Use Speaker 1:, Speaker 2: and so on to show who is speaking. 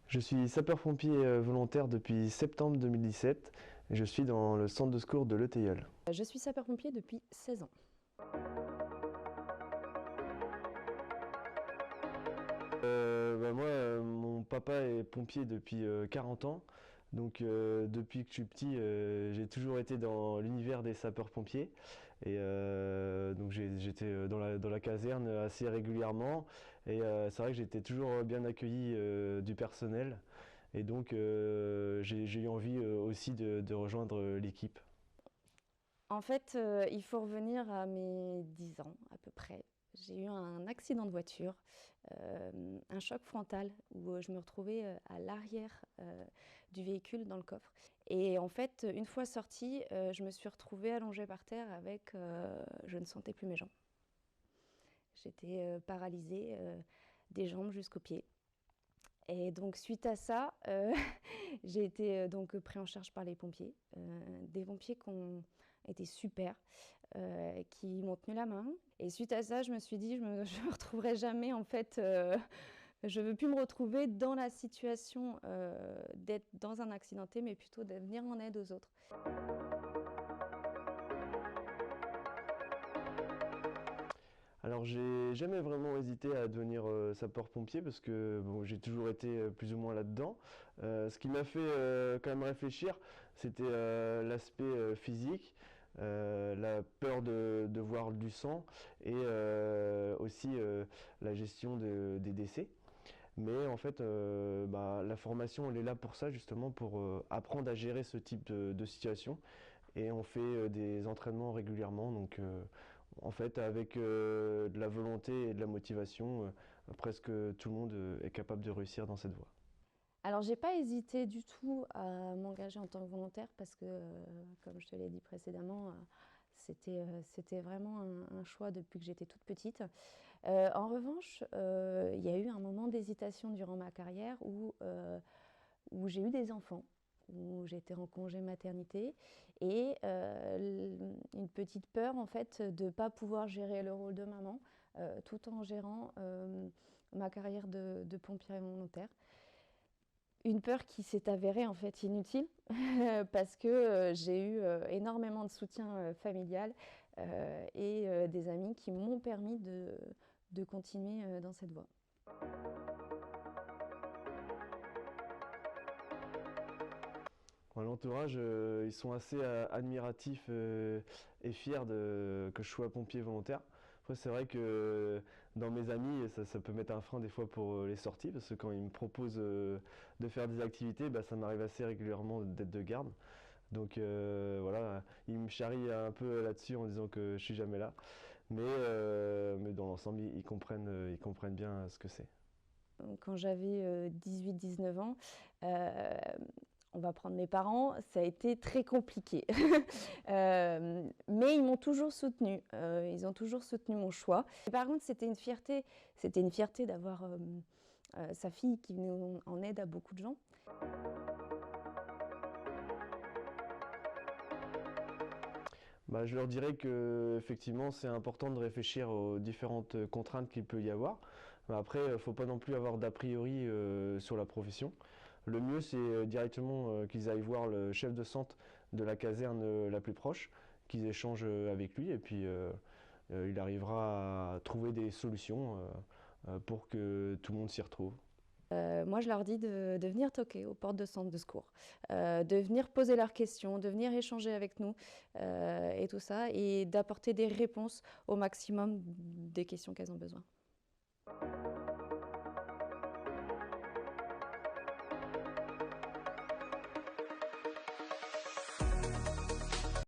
Speaker 1: Je suis sapeur-pompier volontaire depuis septembre 2017 et je suis dans le centre de secours de Le Teilleul.
Speaker 2: Je suis sapeur-pompier depuis 16 ans.
Speaker 1: Mon papa est pompier depuis 40 ans. Donc depuis que je suis petit, j'ai toujours été dans l'univers des sapeurs-pompiers. Et donc j'étais dans la caserne assez régulièrement. Et c'est vrai que j'étais toujours bien accueilli du personnel. Et donc j'ai eu envie aussi de rejoindre l'équipe.
Speaker 2: En fait, il faut revenir à mes 10 ans à peu près. J'ai eu un accident de voiture, un choc frontal où je me retrouvais à l'arrière du véhicule dans le coffre. Et en fait, une fois sortie, je me suis retrouvée allongée par terre avec... je ne sentais plus mes jambes. J'étais paralysée des jambes jusqu'aux pieds. Et donc suite à ça, j'ai été donc pris en charge par les pompiers, des pompiers qui ont été super, qui m'ont tenu la main. Et suite à ça, je me suis dit, je me retrouverai jamais en fait. Je veux plus me retrouver dans la situation d'être dans un accidenté, mais plutôt de venir en aide aux autres.
Speaker 1: Alors j'ai jamais vraiment hésité à devenir sapeur-pompier parce que bon, j'ai toujours été plus ou moins là-dedans. Ce qui m'a fait quand même réfléchir, c'était l'aspect physique, la peur de voir du sang et aussi la gestion des décès. Mais en fait, la formation, elle est là pour ça, justement, pour apprendre à gérer ce type de situation. Et on fait des entraînements régulièrement. Donc, en fait, avec de la volonté et de la motivation, presque tout le monde est capable de réussir dans cette voie.
Speaker 2: Alors, j'ai pas hésité du tout à m'engager en tant que volontaire parce que, comme je te l'ai dit précédemment, c'était vraiment un choix depuis que j'étais toute petite. En revanche, il y a eu un moment d'hésitation durant ma carrière où j'ai eu des enfants, où j'étais en congé maternité et une petite peur en fait de ne pas pouvoir gérer le rôle de maman tout en gérant ma carrière de pompière volontaire. Une peur qui s'est avérée en fait inutile parce que j'ai eu énormément de soutien familial et des amis qui m'ont permis de continuer dans cette voie.
Speaker 1: L'entourage, ils sont assez admiratifs et fiers que je sois pompier volontaire. Après, c'est vrai que dans mes amis, ça peut mettre un frein des fois pour les sorties, parce que quand ils me proposent de faire des activités, ça m'arrive assez régulièrement d'être de garde. Donc voilà, ils me charrient un peu là-dessus en disant que je suis jamais là. Mais dans l'ensemble, ils comprennent bien ce que c'est.
Speaker 2: Quand j'avais 18-19 ans, on va prendre mes parents, ça a été très compliqué. Mais ils m'ont toujours soutenue, ils ont toujours soutenu mon choix. Et par contre, c'était une fierté d'avoir sa fille qui venait en aide à beaucoup de gens.
Speaker 1: Je leur dirais que effectivement c'est important de réfléchir aux différentes contraintes qu'il peut y avoir. Mais après, il ne faut pas non plus avoir d'a priori sur la profession. Le mieux, c'est directement qu'ils aillent voir le chef de centre de la caserne la plus proche, qu'ils échangent avec lui et puis il arrivera à trouver des solutions pour que tout le monde s'y retrouve.
Speaker 2: Moi, je leur dis de venir toquer aux portes de centre de secours, de venir poser leurs questions, de venir échanger avec nous et tout ça, et d'apporter des réponses au maximum des questions qu'elles ont besoin.